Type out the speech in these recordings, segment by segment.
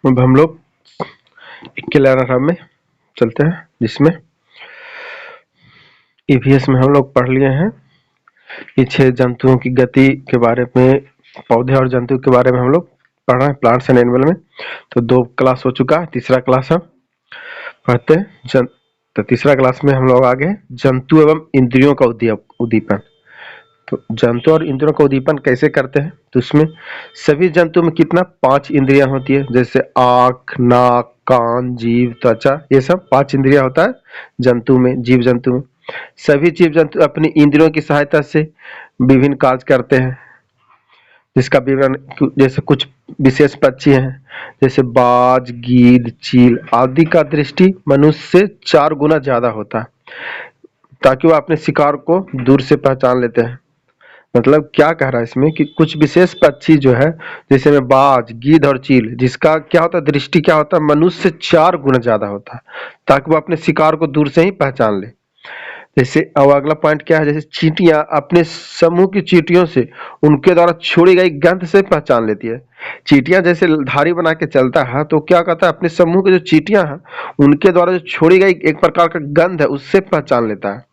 अब हम लोग 11 में चलते हैं, जिसमें ईवीएस में हम लोग पढ़ लिए हैं ये 6 जंतुओं की गति के बारे में, पौधे और जंतु के बारे में हम लोग पढ़ रहे हैं प्लांट्स एंड एनिमल में। तो 2 क्लास हो चुका है, तीसरा क्लास हम पढ़ते हैं। तो तीसरा क्लास में हम लोग आगे जंतु एवं इंद्रियों का उद्दीपन। तो जंतु और इंद्रियों का उद्दीपन कैसे करते हैं, तो इसमें सभी जंतु में कितना 5 इंद्रियां होती है, जैसे आँख, नाक, कान, जीभ, त्वचा, ये सब 5 इंद्रियां होता है जंतु में, जीव जंतु में। सभी जीव जंतु अपनी इंद्रियों की सहायता से विभिन्न कार्य करते हैं, जिसका विवरण जैसे कुछ विशेष पक्षी हैं, जैसे बाज, गीद, चील आदि का दृष्टि मनुष्य से 4 गुना ज्यादा होता है, ताकि वो अपने शिकार को दूर से पहचान लेते हैं। मतलब क्या कह रहा है इसमें कि कुछ विशेष पक्षी जो है, जैसे में बाज, गीद और चील, जिसका क्या होता है दृष्टि क्या होता है मनुष्य से 4 गुना ज्यादा होता है, ताकि वो अपने शिकार को दूर से ही पहचान ले। जैसे अब अगला पॉइंट क्या है, जैसे चींटियां अपने समूह की चींटियों से उनके द्वारा छोड़ी गई गंध से पहचान लेती है। चींटियां जैसे धारी बना के चलता है, तो क्या कहता है अपने समूह के जो चींटियां हैं उनके द्वारा जो छोड़ी गई एक प्रकार का गंध है उससे पहचान लेता है।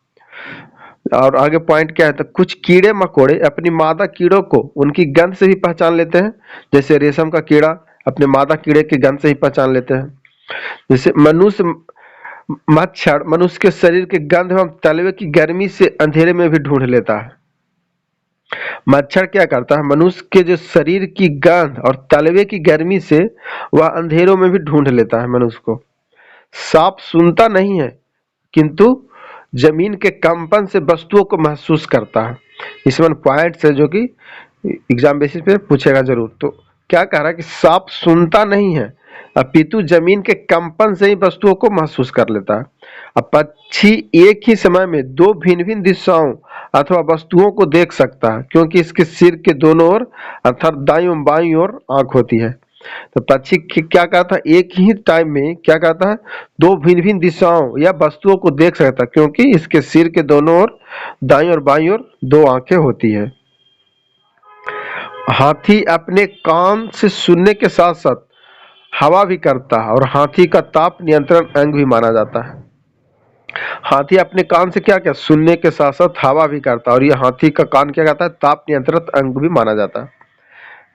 और आगे पॉइंट क्या है, तो कुछ कीड़े मकोड़े अपनी मादा कीड़ों को उनकी गंध से भी पहचान लेते हैं, जैसे रेशम का कीड़ा अपने मादा कीड़े की गंध से ही पहचान लेते हैं। जैसे मच्छर मनुष्य के शरीर के गंध एवं तलवे की गर्मी से अंधेरे में भी ढूंढ लेता है। मच्छर क्या करता है, मनुष्य के जो शरीर की गंध और तलवे की गर्मी से वह अंधेरों में भी ढूंढ लेता है मनुष्य को। सांप सुनता नहीं है, किंतु जमीन के कंपन से वस्तुओं को महसूस करता है। इसमें पॉइंट्स है जो कि एग्जाम बेसिस पे पूछेगा जरूर। तो क्या कह रहा है कि सांप सुनता नहीं है, अपितु जमीन के कंपन से ही वस्तुओं को महसूस कर लेता है। अब पक्षी एक ही समय में 2 भिन्न भिन्न दिशाओं अथवा वस्तुओं को देख सकता है, क्योंकि इसके सिर के दोनों ओर अर्थात दाईं और बाईं ओर आंख होती है। तो पक्षी क्या कहता है, एक ही टाइम में क्या कहता है 2 भिन्न भिन्न दिशाओं या वस्तुओं को देख सकता है, क्योंकि इसके सिर के दोनों ओर दाईं और बाईं ओर 2 आंखें होती है। हाथी अपने कान से सुनने के साथ साथ हवा भी करता है, और हाथी का ताप नियंत्रण अंग भी माना जाता है। हाथी अपने कान से क्या क्या सुनने के साथ साथ हवा भी करता है, और ये हाथी का कान क्या कहता है ताप नियंत्रित अंग भी माना जाता है।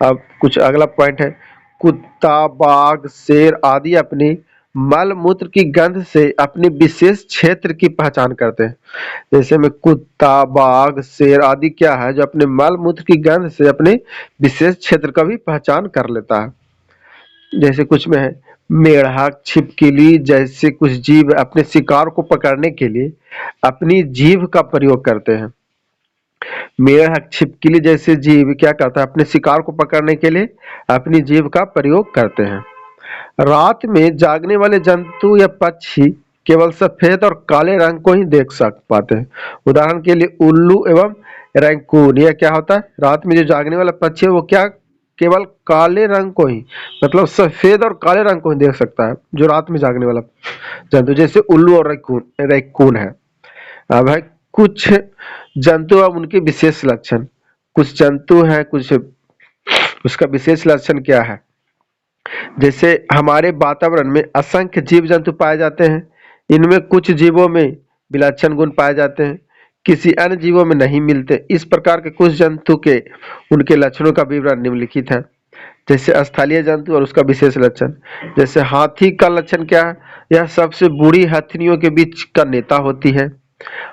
अब कुछ अगला पॉइंट है, कुत्ता, बाघ, शेर आदि अपनी मल मूत्र की गंध से अपने विशेष क्षेत्र की पहचान करते हैं। जैसे में कुत्ता, बाघ, शेर आदि क्या है जो अपने मल मूत्र की गंध से अपने विशेष क्षेत्र का भी पहचान कर लेता है। जैसे कुछ में है, मेढक, छिपकली जैसे कुछ जीव अपने शिकार को पकड़ने के लिए अपनी जीभ का प्रयोग करते हैं। मेढक, छिपकली जैसे जीव क्या करता है अपने शिकार को पकड़ने के लिए अपनी जीभ का प्रयोग करते हैं। रात में जागने वाले जंतु या पक्षी केवल सफेद और काले रंग को ही देख सक पाते हैं। उदाहरण के लिए उल्लू एवं रैकून, यह क्या होता है रात में जो जागने वाला पक्षी है वो क्या केवल काले रंग को ही, मतलब सफेद और काले रंग को ही देख सकता है, जो रात में जागने वाला जंतु, जैसे उल्लू और रैकून है। अब है कुछ जंतु और उनके विशेष लक्षण। कुछ जंतु है, कुछ उसका विशेष लक्षण क्या है। जैसे हमारे वातावरण में असंख्य जीव जंतु पाए जाते हैं, इनमें कुछ जीवों में विलक्षण गुण पाए जाते हैं, किसी अन्य जीवों में नहीं मिलते। इस प्रकार के कुछ जंतु के उनके लक्षणों का विवरण निम्नलिखित है। जैसे स्थलीय जंतु और उसका विशेष लक्षण। जैसे हाथी का लक्षण क्या है, यह सबसे बूढ़ी हथनियों के बीच का नेता होती है।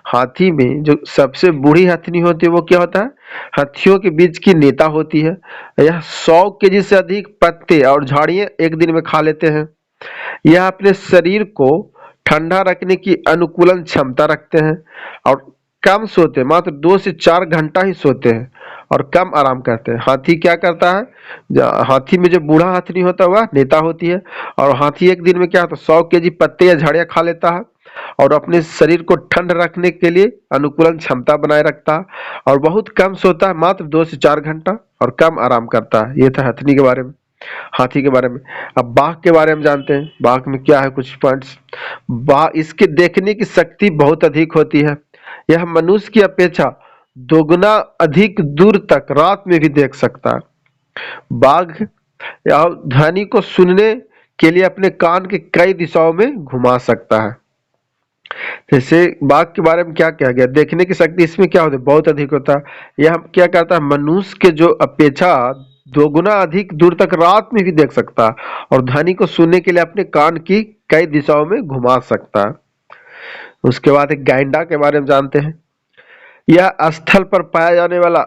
हाथी में जो सबसे बूढ़ी हथनी होती है वो क्या होता है, हाथियों के बीच की नेता होती है। यह 100 केजी से अधिक पत्ते और झाड़ियां एक दिन में खा लेते हैं। यह अपने शरीर को ठंडा रखने की अनुकूलन क्षमता रखते हैं और कम सोते हैं, मात्र 2 से 4 घंटा ही सोते हैं और कम आराम करते हैं। हाथी क्या करता है, हाथी में जो बूढ़ा हथनी होता है वह नेता होती है, और हाथी एक दिन में क्या होता है 100 केजी पत्ते या झाड़ियां खा लेता है और अपने शरीर को ठंड रखने के लिए अनुकूलन क्षमता बनाए रखता है, और बहुत कम सोता है, मात्र 2 से 4 घंटा, और कम आराम करता है। ये था हथनी के बारे में, हाथी के बारे में। अब बाघ के बारे में जानते हैं। बाघ में क्या है कुछ पॉइंट्स। बाघ, इसके देखने की शक्ति बहुत अधिक होती है। यह मनुष्य की अपेक्षा दोगुना अधिक दूर तक रात में भी देख सकता है। बाघ या ध्वनि को सुनने के लिए अपने कान के कई दिशाओं में घुमा सकता है। जैसे बाघ के बारे में क्या कहा गया, देखने की शक्ति इसमें क्या होती है, बहुत अधिक होता है। यह क्या करता है, मनुष्य के जो अपेक्षा 2 गुना अधिक दूर तक रात में भी देख सकता है और ध्वनि को सुनने के लिए अपने कान की कई दिशाओं में घुमा सकता है। उसके बाद एक गैंडा के बारे में जानते हैं। यह स्थल पर पाया जाने वाला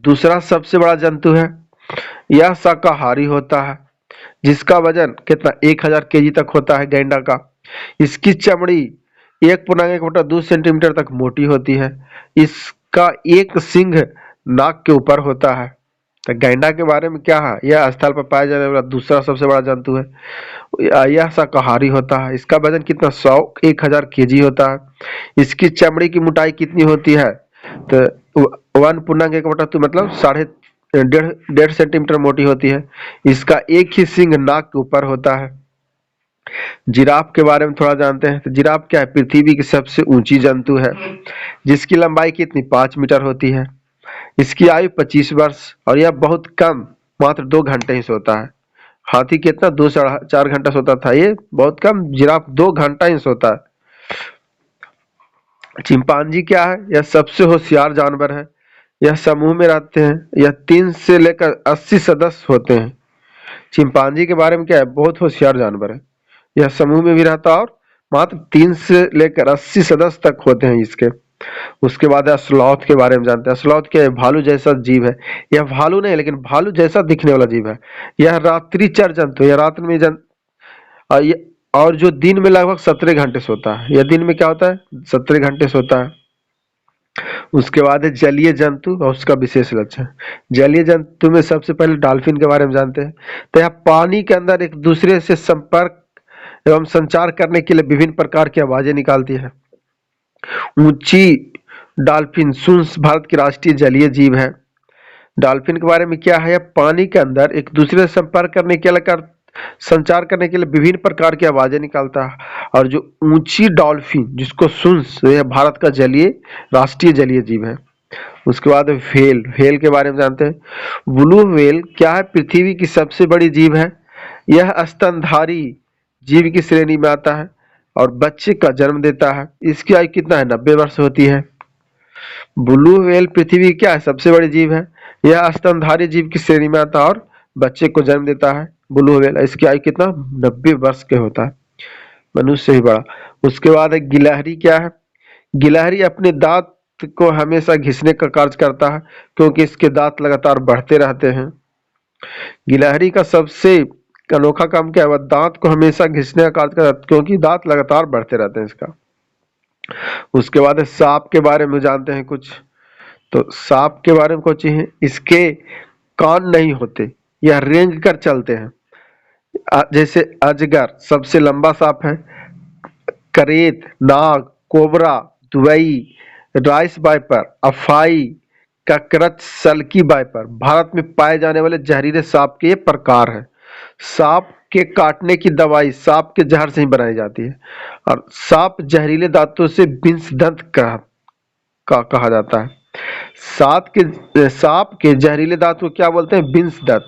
दूसरा सबसे बड़ा जंतु है। यह शाकाहारी होता है, जिसका वजन कितना 1000 केजी तक होता है गैंडा का। इसकी चमड़ी 1.1/2 सेंटीमीटर तक मोटी होती है। इसका एक सिंह नाक के ऊपर होता है। तो गैंडा के बारे में क्या है, यह स्थल पर पाया जाने वाला दूसरा सबसे बड़ा जंतु है। यह शाकाहारी होता है। इसका वजन कितना 1000 होता है। इसकी चमड़ी की मोटाई कितनी होती है, तो 1.1/2 मतलब 1.5 सेंटीमीटर मोटी होती है। इसका एक ही सिंग नाक के ऊपर होता है। जिराफ के बारे में थोड़ा जानते हैं। तो जिराफ क्या है, पृथ्वी की सबसे ऊंची जंतु है, जिसकी लंबाई कितनी 5 मीटर होती है। इसकी आयु 25 वर्ष और यह बहुत कम, मात्र 2 घंटे ही सोता है। हाथी कितना 2 से 4 घंटा सोता था, ये बहुत कम। जिराफ 2 घंटा ही सोता है। चिंपांजी क्या है, यह सबसे होशियार जानवर है। यह समूह में रहते हैं। यह 3 से लेकर 80 सदस्य होते हैं। चिंपांजी के बारे में क्या है, बहुत होशियार जानवर है। यह समूह में भी रहता है और मात्र 3 से लेकर 80 सदस्य तक होते हैं इसके। उसके बाद है स्लॉथ के बारे में जानते हैं। स्लॉथ क्या है, भालू जैसा जीव है। यह भालू नहीं लेकिन भालू जैसा दिखने वाला जीव है। यह रात्रिचर जंतु, यह रात में और जो दिन में लगभग 17 घंटे सोता है। यह दिन में क्या होता है, 17 घंटे सोता है। उसके बाद है जलीय जंतु और उसका विशेष लक्षण। जलीय जंतु में सबसे पहले डॉल्फिन के बारे में जानते हैं। तो यह पानी के अंदर एक दूसरे से संपर्क एवं संचार करने के लिए विभिन्न प्रकार की आवाजें निकालती है। ऊंची डॉल्फिन सुंस भारत की राष्ट्रीय जलीय जीव है। डॉल्फिन के बारे में क्या है, पानी के अंदर एक दूसरे से संपर्क करने के लिए संचार करने के लिए विभिन्न प्रकार की आवाजें निकालता है। और जो ऊंची डॉल्फिन जिसको सुंस, यह भारत का राष्ट्रीय जलीय जीव है। उसके बाद व्हेल, व्हेल के बारे में जानते हैं। ब्लू व्हेल क्या है, पृथ्वी की सबसे बड़ी जीव है। यह स्तनधारी जीव की श्रेणी में आता है और बच्चे का जन्म देता है। इसकी आयु कितना है, 90 वर्ष होती है। ब्लू व्हेल पृथ्वी की क्या है, सबसे बड़ी जीव है। यह स्तनधारी जीव की श्रेणी में आता है और बच्चे को जन्म देता है। ब्लू व्हेल, इसकी आयु कितना 90 वर्ष के होता है, मनुष्य से ही बड़ा। उसके बाद है गिलहरी क्या है। गिलहरी अपने दांत को हमेशा घिसने का कार्य करता है, क्योंकि इसके दांत लगातार बढ़ते रहते हैं। गिलहरी का सबसे अनोखा काम क्या है, वह दांत को हमेशा घिसने का कार्य करता है, क्योंकि दांत लगातार बढ़ते रहते हैं इसका। उसके बाद सांप के बारे में जानते हैं कुछ। तो सांप के बारे में कुछ है, इसके कान नहीं होते, यह रेंग कर चलते हैं। जैसे अजगर सबसे लंबा सांप है। करेत, नाग, कोबरा, दुबई, राइस वाइपर, अफाई, ककरच, सल्की वाइपर भारत में पाए जाने वाले जहरीले सांप के ये प्रकार है। सांप के काटने की दवाई सांप के जहर से ही बनाई जाती है और सांप जहरीले दांतों से विंशदंत कहा जाता है। सांप के जहरीले दांत को क्या बोलते हैं, विंशदंत।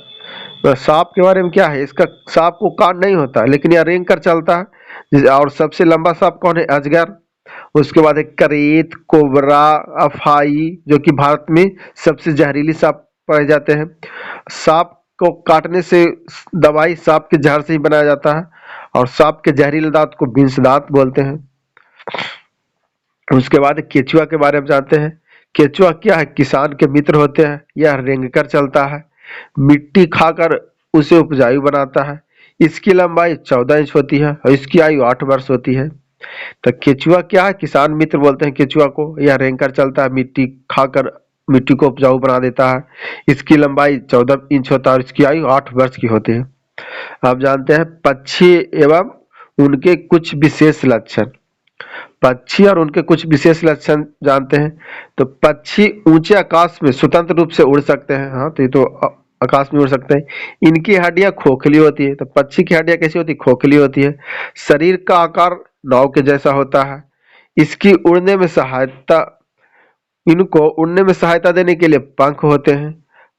सांप के बारे में क्या है, इसका सांप को कान नहीं होता लेकिन यह रेंग कर चलता है। और सबसे लंबा सांप कौन है, अजगर। उसके बाद एक करेत, कोबरा, अफाई जो कि भारत में सबसे जहरीली सांप पाए जाते हैं। सांप को काटने से दवाई सांप के जहर से ही बनाया जाता है और सांप के जहरीले दांत को विंशदांत बोलते हैं। उसके बाद केचुआ के बारे में जानते हैं। केचुआ क्या है, किसान के मित्र होते हैं। यह रेंग कर चलता है, मिट्टी खाकर उसे उपजाऊ बनाता है। इसकी लंबाई 14 इंच होती है और इसकी आयु 8 वर्ष होती है। तो केचुआ क्या है, किसान मित्र बोलते हैं केचुआ को। यह रेंग कर चलता है, मिट्टी खाकर मिट्टी को उपजाऊ बना देता है। इसकी लंबाई 14 इंच होता है और इसकी आयु 8 वर्ष की होती है। आप जानते हैं पक्षी एवं उनके कुछ विशेष लक्षण। पक्षी और उनके कुछ विशेष लक्षण जानते हैं। तो पक्षी ऊंचे आकाश में स्वतंत्र रूप से उड़ सकते हैं। हाँ, तो ये तो आकाश में उड़ सकते हैं। इनकी हड्डियां खोखली होती है। तो पक्षी की हड्डियां कैसी होती है, खोखली होती है। शरीर का आकार नाव के जैसा होता है। इसकी उड़ने में सहायता इनको उड़ने में सहायता देने के लिए पंख होते हैं।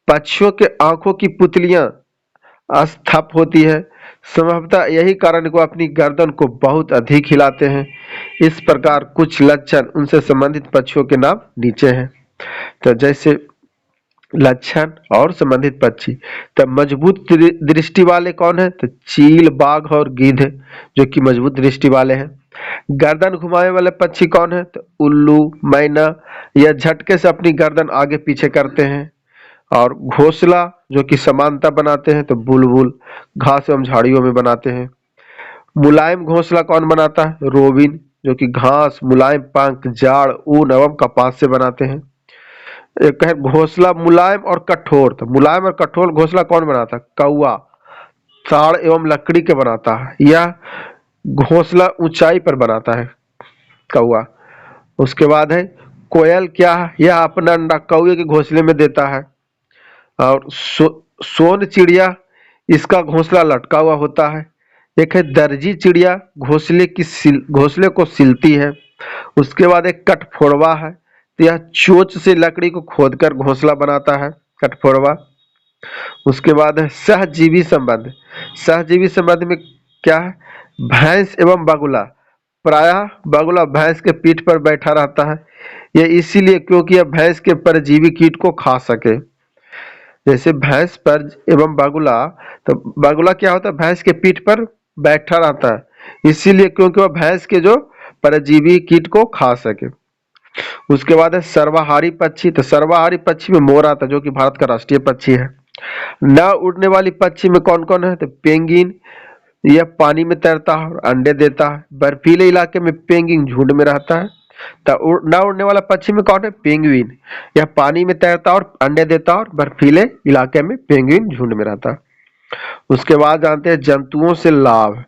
पक्षियों के आंखों की पुतलियां अस्थप होती है। संभवतः यही कारण वो अपनी गर्दन को बहुत अधिक हिलाते हैं। इस प्रकार कुछ लक्षण उनसे संबंधित पक्षियों के नाम नीचे हैं। तो जैसे लक्षण और संबंधित पक्षी, तो मजबूत दृष्टि वाले कौन है? तो चील, बाघ और गिद्ध, जो कि मजबूत दृष्टि वाले हैं। गर्दन घुमाने वाले पक्षी कौन है? तो उल्लू, मैना, यह झटके से अपनी गर्दन आगे पीछे करते हैं। और घोंसला जो कि समानता बनाते हैं, तो बुलबुल घास एवं झाड़ियों में बनाते हैं। मुलायम घोंसला कौन बनाता है? रोबिन, जो कि घास, मुलायम पंख, जाड़, ऊन एवं कपास से बनाते हैं। एक है घोंसला मुलायम और कठोर, तो मुलायम और कठोर घोंसला कौन बनाता है? कौवा ताड़ एवं लकड़ी के बनाता है। यह घोंसला ऊंचाई पर बनाता है कौवा। उसके बाद है कोयल, क्या है? यह अपना अंडा कौवे के घोंसले में देता है। और सोन चिड़िया, इसका घोंसला लटका हुआ होता है। एक है दर्जी चिड़िया, घोंसले को सिलती है। उसके बाद एक कठफोड़वा है, तो यह चोंच से लकड़ी को खोदकर घोंसला बनाता है, कठफोड़वा। उसके बाद है सहजीवी संबंध। सहजीवी संबंध में क्या है? भैंस एवं बगुला, प्रायः बगुला भैंस के पीठ पर बैठा रहता है। यह इसीलिए क्योंकि यह भैंस के परजीवी कीट को खा सके। जैसे भैंस पर एवं बगुला, तो बगुला क्या होता है? भैंस के पीठ पर बैठा रहता है, इसीलिए क्योंकि वह भैंस के जो परजीवी कीट को खा सके। उसके बाद है सर्वाहारी पक्षी, तो सर्वाहारी पक्षी में मोर आता है, जो कि भारत का राष्ट्रीय पक्षी है। न उड़ने वाली पक्षी में कौन कौन है? तो पेंगिन, यह पानी में तैरता है और अंडे देता है। बर्फीले इलाके में पेंगिन झुंड में रहता है। तो न उड़ने वाला पक्षी में कौन है? पेंगुइन, यह पानी में तैरता और अंडे देता और बर्फीले इलाके में पेंगुइन झुंड में रहता है। उसके बाद जानते हैं जंतुओं से लाभ।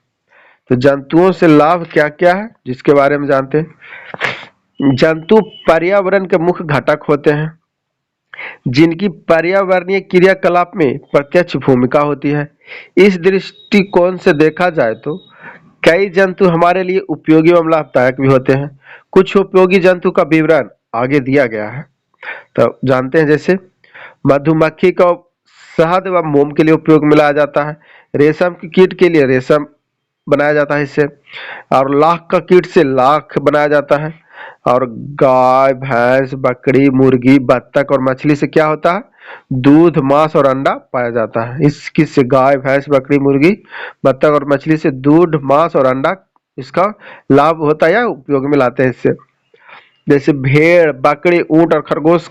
तो जंतुओं से लाभ क्या क्या है, जिसके बारे में जानते हैं। जंतु पर्यावरण के मुख्य घटक होते हैं, जिनकी पर्यावरणीय क्रियाकलाप में प्रत्यक्ष भूमिका होती है। इस दृष्टिकोण से देखा जाए तो कई जंतु हमारे लिए उपयोगी एवं लाभदायक भी होते हैं। कुछ उपयोगी जंतु का विवरण आगे दिया गया है, तो जानते हैं। जैसे मधुमक्खी का शहद व मोम के लिए उपयोग में लाया जाता है। रेशम की कीट के लिए रेशम बनाया जाता है इससे। और लाख का कीट से लाख बनाया जाता है। और गाय, भैंस, बकरी, मुर्गी, बत्तख और मछली से क्या होता है? दूध, मांस और अंडा पाया जाता है। इस किससे? गाय, भैंस, बकरी, मुर्गी, बत्तख और मछली से दूध, मांस और अंडा, इसका लाभ होता है या उपयोग में लाते हैं इससे। जैसे भेड़, बकरी, ऊंट और खरगोश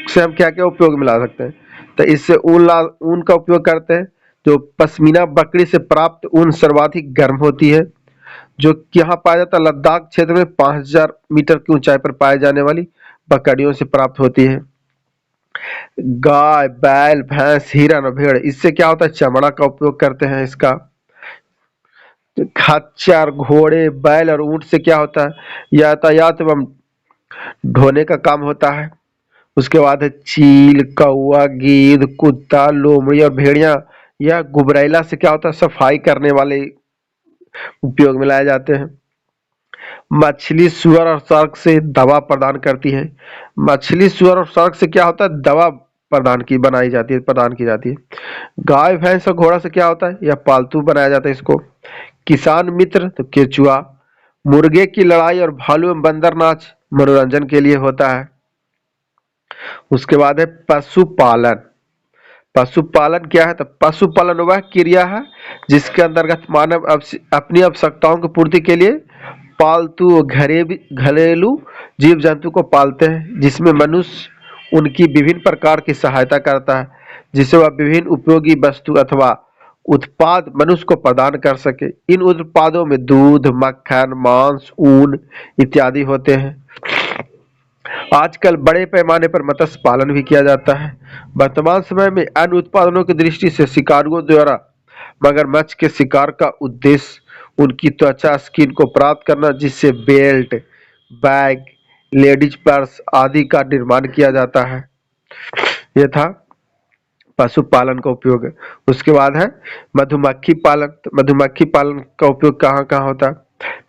से हम क्या क्या उपयोग में ला सकते हैं? तो इससे ऊन का उपयोग करते हैं। जो पश्मीना बकरी से प्राप्त ऊन सर्वाधिक गर्म होती है, जो कि यहाँ पाया जाता है लद्दाख क्षेत्र में 5000 मीटर की ऊंचाई पर पाए जाने वाली बकरियों से प्राप्त होती है। गाय, बैल, भैंस, हिरन और भेड़, इससे क्या होता है? चमड़ा का उपयोग करते हैं इसका। खच्चर, घोड़े, बैल और ऊंट से क्या होता है? यातायात एवं ढोने का काम होता है। उसके बाद है चील, कौआ, गिद्ध, कुत्ता, लोमड़ी और भेड़िया, यह गुबरैला से क्या होता है? सफाई करने वाले उपयोग में लाए जाते हैं। मछली, सुअर और सर्क से दवा प्रदान करती है। मछली, सुअर और सर्क से क्या होता है? दवा प्रदान की जाती है। गाय, भैंस और घोड़ा से क्या होता है? यह पालतू बनाया जाता है इसको। किसान मित्र, तो केचुआ। मुर्गे की लड़ाई और भालू एवं बंदर नाच मनोरंजन के लिए होता है। उसके बाद है पशुपालन। पशुपालन क्या है? तो पशुपालन वह क्रिया है जिसके अंतर्गत मानव अपनी आवश्यकताओं की पूर्ति के लिए पालतू घरेलू जीव जंतु को पालते हैं, जिसमें मनुष्य उनकी विभिन्न प्रकार की सहायता करता है, जिससे वह विभिन्न उपयोगी वस्तु अथवा उत्पाद मनुष्य को प्रदान कर सके। इन उत्पादों में दूध, मक्खन, मांस, ऊन इत्यादि होते हैं। आजकल बड़े पैमाने पर मत्स्य पालन भी किया जाता है। वर्तमान समय में अन्य उत्पादनों की दृष्टि से शिकारियों द्वारा मगरमच्छ के शिकार का उद्देश्य उनकी त्वचा, स्किन को प्राप्त करना, जिससे बेल्ट, बैग, लेडीज पर्स आदि का निर्माण किया जाता है। यह था पशुपालन का उपयोग। उसके बाद है मधुमक्खी पालन। तो मधुमक्खी पालन का उपयोग कहाँ कहाँ होता है?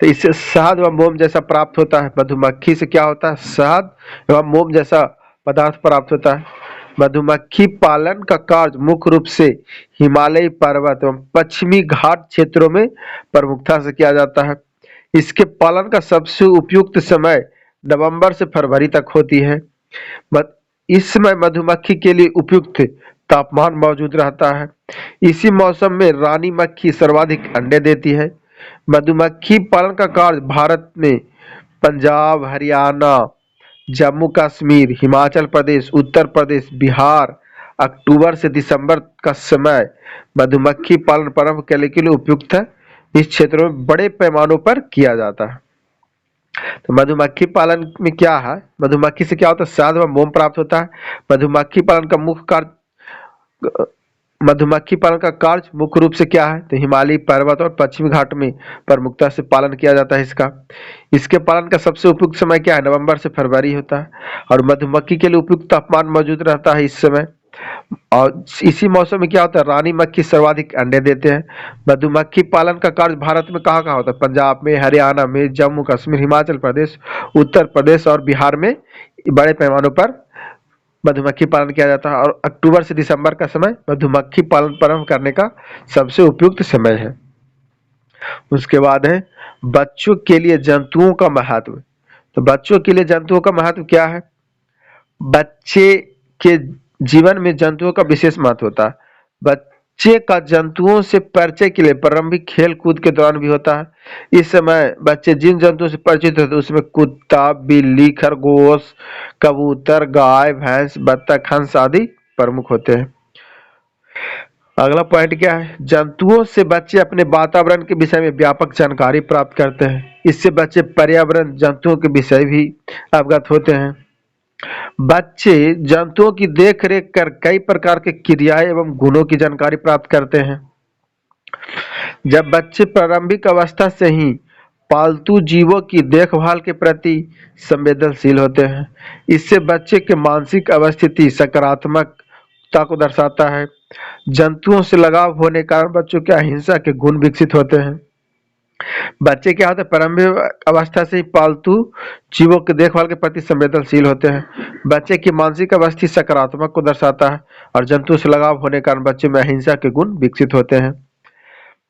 तो इससे शहद व मोम जैसा प्राप्त होता है। मधुमक्खी से क्या होता है? शहद एवं मोम जैसा पदार्थ प्राप्त होता है। मधुमक्खी पालन का कार्य मुख्य रूप से हिमालयी पर्वत एवं पश्चिमी घाट क्षेत्रों में प्रमुखता से किया जाता है। इसके पालन का सबसे उपयुक्त समय नवंबर से फरवरी तक होती है। इस समय मधुमक्खी के लिए उपयुक्त तापमान मौजूद रहता है। इसी मौसम में रानी मक्खी सर्वाधिक अंडे देती है। मधुमक्खी पालन का कार्य भारत में पंजाब, हरियाणा, जम्मू कश्मीर, हिमाचल प्रदेश, उत्तर प्रदेश, बिहार अक्टूबर से दिसंबर का समय मधुमक्खी पालन प्रारंभ करने के लिए उपयुक्त है। इस क्षेत्र में बड़े पैमानों पर किया जाता है। तो मधुमक्खी पालन में क्या है, मधुमक्खी से क्या होता है, शहद व मोम प्राप्त होता है। मधुमक्खी पालन का मुख्य कार्य मधुमक्खी पालन का कार्य मुख्य रूप से क्या है, तो हिमालयी पर्वत और पश्चिमी घाट में प्रमुखता से पालन किया जाता है इसका। इसके पालन का सबसे उपयुक्त समय क्या है, नवंबर से फरवरी होता है। और मधुमक्खी के लिए उपयुक्त तापमान मौजूद रहता है इस समय। और इसी मौसम में क्या होता है, रानी मक्खी सर्वाधिक अंडे देते हैं। मधुमक्खी पालन का कार्य भारत में कहाँ कहाँ होता है, पंजाब में, हरियाणा में, जम्मू कश्मीर, हिमाचल प्रदेश, उत्तर प्रदेश और बिहार में बड़े पैमानों पर मधुमक्खी पालन किया जाता है। और अक्टूबर से दिसंबर का समय मधुमक्खी पालन प्रारंभ करने का सबसे उपयुक्त समय है। उसके बाद है बच्चों के लिए जंतुओं का महत्व। तो बच्चों के लिए जंतुओं का महत्व क्या है, बच्चे के जीवन में जंतुओं का विशेष महत्व होता है। बच्चे का जंतुओं से परिचय के लिए प्रारंभिक खेल कूद के दौरान भी होता है। इस समय बच्चे जिन जंतुओं से परिचित होते हैं उसमें कुत्ता, बिल्ली, खरगोश, कबूतर, गाय, भैंस, बत्तख, हंस आदि प्रमुख होते हैं। अगला पॉइंट क्या है, जंतुओं से बच्चे अपने वातावरण के विषय में व्यापक जानकारी प्राप्त करते हैं। इससे बच्चे पर्यावरण, जंतुओं के विषय भी अवगत होते हैं। बच्चे जंतुओं की देखरेख कर कई प्रकार के क्रियाएं एवं गुणों की जानकारी प्राप्त करते हैं। जब बच्चे प्रारंभिक अवस्था से ही पालतू जीवों की देखभाल के प्रति संवेदनशील होते हैं। इससे बच्चे के मानसिक अवस्थिति सकारात्मकता को दर्शाता है। जंतुओं से लगाव होने के कारण बच्चों के अहिंसा के गुण विकसित होते हैं। बच्चे क्या होते हैं, प्रारंभिक अवस्था से ही पालतू जीवों की देखभाल के प्रति संवेदनशील होते हैं। बच्चे की मानसिक अवस्था सकारात्मक को दर्शाता है और जंतु से लगाव होने के कारण बच्चे में अहिंसा के गुण विकसित होते हैं।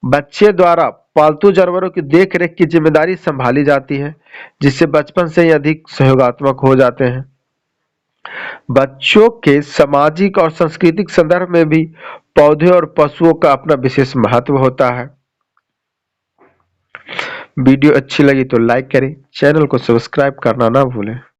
बच्चे द्वारा पालतू जानवरों की देख रेख की जिम्मेदारी संभाली जाती है, जिससे बचपन से ही अधिक सहयोगात्मक हो जाते हैं। बच्चों के सामाजिक और सांस्कृतिक संदर्भ में भी पौधे और पशुओं का अपना विशेष महत्व होता है। वीडियो अच्छी लगी तो लाइक करें, चैनल को सब्सक्राइब करना ना भूलें।